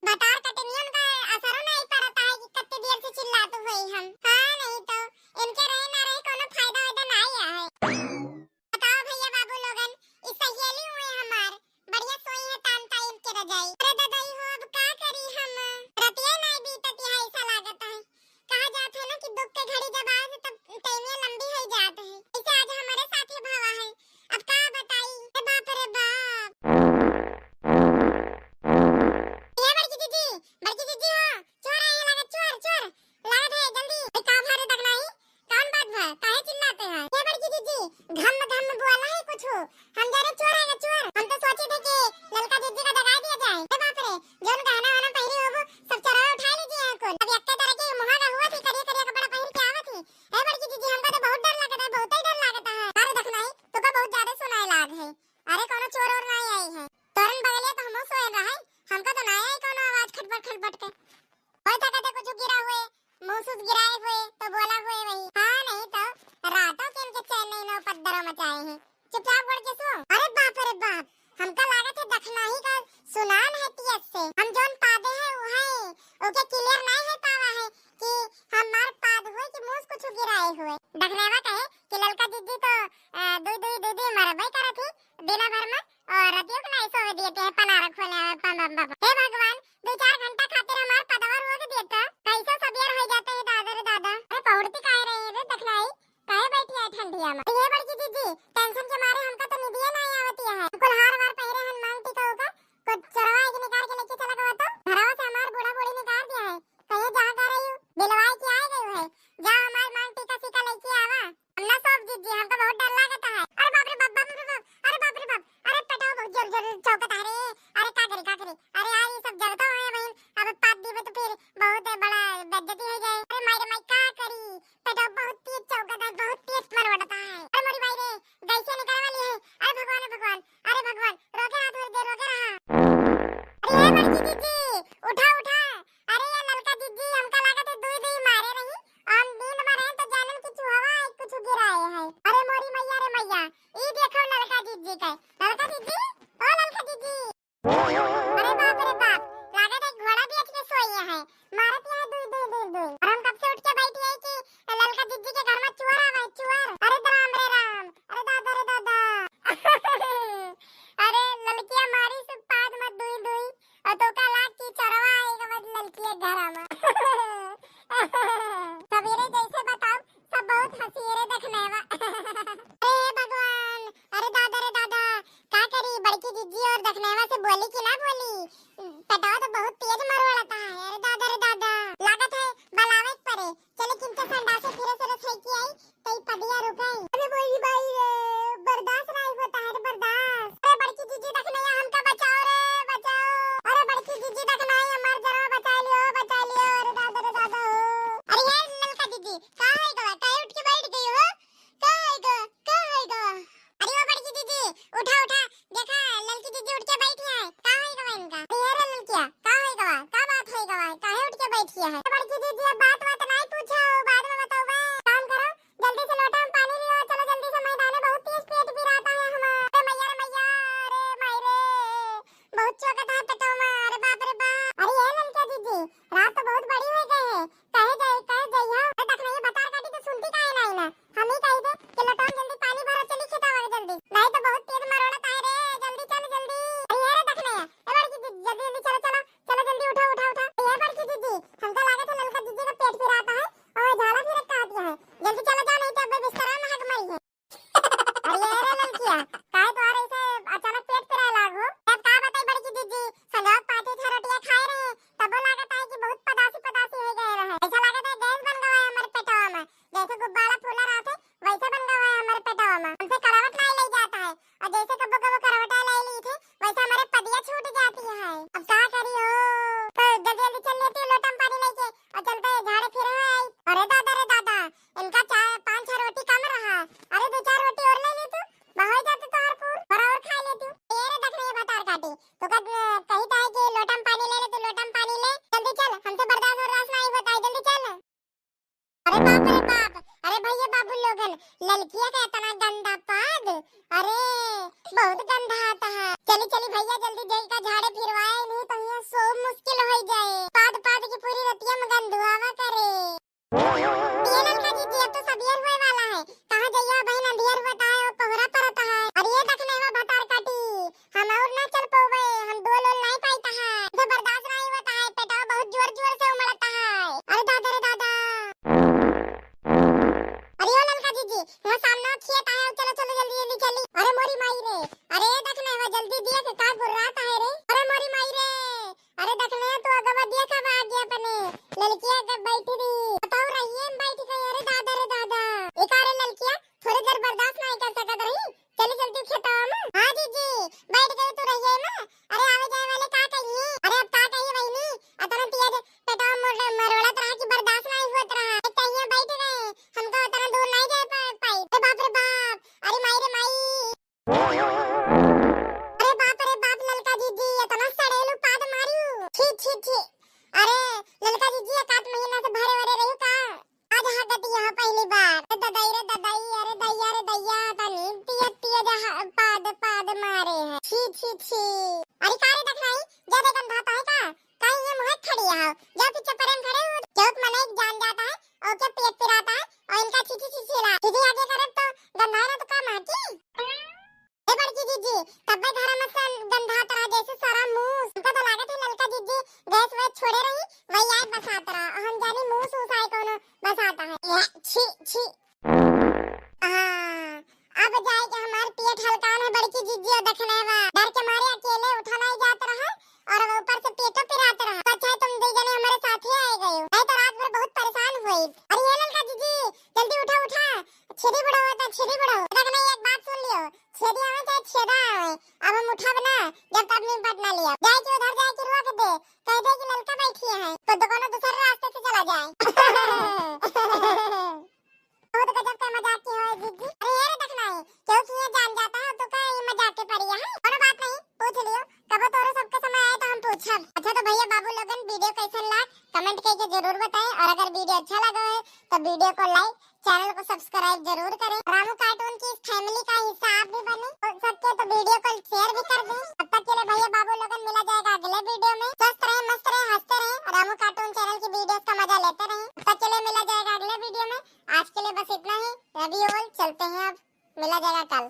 बतार कटनियन का असर नहीं पड़ता है कि कितनी देर से चिल्लाते हुए हम। हाँ नहीं तो इनके रहे ना रहे कोनो फायदा वायदा नहीं है। बताओ भैया बाबू लोगन, इस सहेली हुए हमार बढ़िया सोई है तान टाइम के रजाई। अरे दादाई हो अब का करी हम, रतिया नहीं बीतती है ऐसा लागत है। कहा जात है ना कि दुख के घड़ी जब आए तब टाइमिया लंबी हो जात है, ऐसे आज हमारे साथ ही भावा है। अब का बताई, अरे बाप रे बाप। ये बड़की दीदी हो, चोर आए लागत, चोर लागत है, जल्दी का भारे तक नहीं कौन बात है, काहे चिल्लाते हैं। ये बड़की दीदी घम बोला है कुछ, हम जा रहे चोर आएगा चोर। हम तो सोचे थे कि ललका दीदी का दगा दिया जाए। अरे बाप रे, जोन गहना वाला पहरी हो वो सब चोरा उठा लीजिए कुल। अब एक तरह के मुहागा हुआ थी, करिया कपड़ा पहन के आवत थी। ए बड़की दीदी हमको तो बहुत डर लगता है, बहुत ही डर लगता है। अरे देख नहीं तो का बहुत ज्यादा सुनाई लाग है। अरे कोनो चोर और नहीं आई है, तोरन बगलिया तो हमो सोए रहा है, हमको तो नहीं आई कोनो आवाज खटपट के। होय था कहते कुछ गिरा हुए मुंह गिराए हुए तो बोला हुए वही। हाँ नहीं तो रातों के इनके चैन नहीं नो पद्दरों मचाए हैं, चुपचाप उड़ के सो। अरे बाप हमका लागत है दखना ही का सुनान है तियस से। हम जोन पादे हैं वो है ओके क्लियर नहीं है पावा है कि हम मार पाद हुए कि मुंह कुछ गिराए हुए। दखनेवा कहे कि ललका दीदी तो दुई मरबई करत थी दिना भर में और रतियों को नहीं सोवे दिए थे पना रखोले हे भगवान 2-4 घंटा खातिर हमार पदवर हो के देता कैसे सबियर हो जाते हैं दादा रे दादा। अरे पौड़ती काहे रही रे दखलाई, काहे बैठी है ठंडिया में। ये बड़की दीदी टेंशन के मारे हमका तो निदिया नहीं आवती है। कुल हार वार पहिरे हन मांग टीका होगा कुछ चरवाई के निकाल के लेके चला गवा तो घरवा से हमार बूढ़ा बूढ़ी निकाल दिया है। कहीं जहां कर रही हूं दिलवाई की आ गई है, जा हमार मांग टीका सिका लेके आवा। अन्ना सब दीदी हमका बहुत डर लगता है। अरे बाप रे बाप, अरे बाप रे बाप, अरे पटाओ बहुत जोर चौकत आ रही है। अरे का करे अरे यार ये सब जलता है बहन, अब पाप दी तो फिर बहुत बड़ा बेइज्जती हो जाए। अरे मारे मैं का करी, पटाओ बहुत तेज चौकत है, बहुत तेज मन उड़ता है। अरे मोरी भाई रे गैसे निकलने वाली है। अरे भगवान अरे भगवान रोके रहा थोड़ी देर रोके रहा। अरे ये बड़की दीदी उठा अरे ये ललका दीदी हमका लागत है दुई मारे रही हम नींद में रहे तो जानन की चुहवा कुछ गिराए है। अरे मोरी मैया रे मैया ई देखो ललका दीदी का, ललका दीदी ओ ललका दीदी। अरे बाप रे बाप, लागत है घोड़ा भी अच्छे सोई है, मारत है दुई। और हम कब से उठ के बैठी है कि ललका दीदी के घर में चोर आवे चोर। अरे राम रे राम, अरे दादा अरे ललकिया मारी सब पाद में दुई और तो का लाग की चरवा आएगा मत ललकिया घर में। सवेरे जैसे बताओ सब बहुत हंसी रे देखने में। अरे भगवान, अरे दादा का करी बड़की दीदी और दखनेवा से बोली कि ना बोली, पटाओ तो बहुत तेज मरवाता है। अरे दादा लागत है बलावे परे चले किनके संडा से फिर से रसई की आई तई पदिया रुकाई। अरे बोली भाई रे बर्दाश्त नहीं होता है बर्दाश्त। अरे बड़की दीदी दखनेया हमका बचाओ रे बचाओ। अरे बड़की दीदी दखनाई हमार जरा बचा लियो। अरे दादा अरे यार ललका दीदी का है गवा, काहे उठ के बैठ गई हो, का है गवा। अरे वो बड़की दीदी उठा देखा ललकी दीदी उठ के बैठी है, का है गवा इनका। अरे यार ललकिया का है गवा, का बात है गवा, काहे उठ के बैठी है। बड़की दीदी अब बात नहीं पूछो, बाद में बताओ। काम करो जल्दी से लोटा में पानी लियो, चलो जल्दी से मैदान में बहुत तेज पेट पिराता है हमारा। अरे मैया अरे माई रे बहुत चौकत है पेटों में। अरे बाप रे बाप, अरे ये ललका दीदी रात तो बहुत बड़ी हो गई है, कहे जाइयो। अरे तक नहीं बता काटी तो सुनती काहे नहीं ना, हम ही कही थे कि लोटा में जल्दी पानी भरो चली खेतावा जल्दी, नहीं तो बहुत तेज मरोड़ा है रे। जल्दी चल जल्दी। अरे ये तक नहीं ए बड़की दीदी जल्दी चलो जल्दी उठा। ये बड़की दीदी हमका लागत है ललका दीदी का पेट फिराता है और झाड़ा फिर काट दिया है, जल्दी चलो जाओ नहीं तो अब बिस्तर में हक मरी है। अरे ये ललकिया काहे तुम्हारे ऐसे अचानक पेट फिराए लागो। अब का बताई बड़की दीदी संजात पाटी था रोटियां खाए रहे तब लागत है कि बहुत पदासी हो गए रहे। ऐसा लागत है गैस बन गया है हमारे पेटवा में, जैसे गुब्बारा फूला रहा थे वैसे बन गया है हमारे पेटवा में। हमसे करावट नहीं ले जाता है और जैसे कबो करावटा ले ली थी वैसे हमारे पदिया छूट जाती है। अब क्या करी हो, तो जल्दी चल लेती लोटा में पानी लेके और चलते झाड़े फिरे है। अरे दादा इनका 4-5 रोटी कम रहा, अरे 2-4 रोटी और ले ली तू बहो जाते तो और खा लेती। ये रे देख रही बतार काटी तो कही था कि लोटा में पानी ले ले, तो लोटा में पानी ले जल्दी चल, हमसे बर्दाश्त नहीं होता है, जल्दी चल। अरे बाप रे बाप, अरे भैया बाबू लोगन ललकिया का इतना गंदा पाद, अरे बहुत गंदा आता है। चली भैया जल्दी देख का झाड़े फिरवाए नहीं तो यहाँ सो मुश्किल हो जाए, पाद पाद की पूरी रतिया में गंदुआवा करे। ये ललका दीदी अब तो सबियर हुए वाला है, कहाँ जाइए बहन, अंधियर होता है और कोहरा पड़ता है। और ये देखने में भतार काटी, हम और ना चल पाओगे, हम दो लोग नहीं पाईता है, इसे बर्दाश्त नहीं होता है, पेटा बहुत जोर जोर से उमड़ता है। अरे दादा रे दादा, अरे ओ ललका दीदी वहाँ सामने खेत आया, चलो चलो जल्दी जल्दी चली। अरे मोरी माई रे, अरे देखने वो जल्दी दिया के का गुर्राता है रे। अरे मोरी माई रे, अरे देखने तो अगवा दिया कब आ गया अपने लड़कियां कब बैठी थी, बताओ रहिए बैठी गई। अरे दादा रे दादा, एक अरे लड़कियां थोड़ी देर बर्दाश्त नहीं कर सकत रही, चली जल्दी खेतों में। हाँ दीदी बैठ गई तो रहिए ना। अरे आवे जाए वाले का कहिए, अरे अब का कहिए बहनी, अतरन तिया पेटा मरोड़ा तरह की बर्दाश्त नहीं होत रहा, कहिए बैठ गए, हमको अतरन दूर नहीं जाए पाई। अरे बाप रे बाप, अरे माई रे माई, अरे बाप रे बाप ललका दीदी इतना सड़ेलू पाद मारियो, छी छी छी। अरे ललका दीदी एक आध महीना से भरे भरे रही का, आज हाँ गति यहाँ पहली बार। ददाई रे ददाई, अरे दैया रे दैया, तनी तिया तिया जहाँ पाद पाद मारे है, छी छी छी। अरे कारे दिखाई ज्यादा गंधा है का, कहीं ये मुँह खड़ी है, जा पीछे परम खड़े हो, चौक मने एक जान जाता है और क्या पेट पिराता है और इनका छी छी छी चिला दीदी आगे करे तो गंधा ना तो काम आती। ए बड़की दीदी तब भी घर में से गंधा तरह जैसे सारा मुंह, हमका तो लागत है ललका दीदी गैस वैस छोड़े रही वही आज बसात रहा, हम जानी मुंह सूसाई कोनो बसाता है, छी छी। हाँ अब जाए कि हमारे पेट हल्कान है बड़की दीदी, और देखने वा डर के मारे अकेले उठा नहीं जाता रहा और वो ऊपर से पेटो पिराते रहा। अच्छा है तुम दो जने हमारे साथ ही आए गए हो, नहीं तो रात भर बहुत परेशान हुई। अरे ये ललका दीदी जल्दी उठा उठा, छेदी बड़ा होता छेदी बड़ा हो, देखना एक बात सुन लियो, छेदी आवे चाहे छेदा आवे, अब हम उठा बना जब तक नहीं पटना लिया, जाए कि उधर जाए कि रुआ के दे, कह दे कि ललका बैठी है तो दुकानों दूसरे रास्ते से चला जाए। बहुत गजब का मजाक की है दीदी। अरे ये रे देखना है क्योंकि ये जान जाता है तो कहीं मजाक के पड़ी है, कोनो बात नहीं, पूछ लियो, कब तोरो सबके समय आए तो हम पूछब। अच्छा तो भैया बाबू लोगन वीडियो कैसन लगा कमेंट करके जरूर बताएं, और अगर वीडियो अच्छा लगा है तो वीडियो को लाइक, चैनल को सब्सक्राइब जरूर करें। रामू कार्टून की इस फैमिली का हिस्सा आप भी बने, हो सके तो वीडियो को शेयर भी कर दें। तब तक के लिए भैया बाबू लोगन मिला जाएगा अगले वीडियो में, स्वस्थ रहे मस्त रहे हंसते रहे, रामू कार्टून चैनल की वीडियोस का मजा लेते रहे। तब तक के लिए मिला जाएगा अगले वीडियो में, आज के लिए बस इतना ही, लव यू ऑल, चलते हैं अब, मिला जाएगा कल।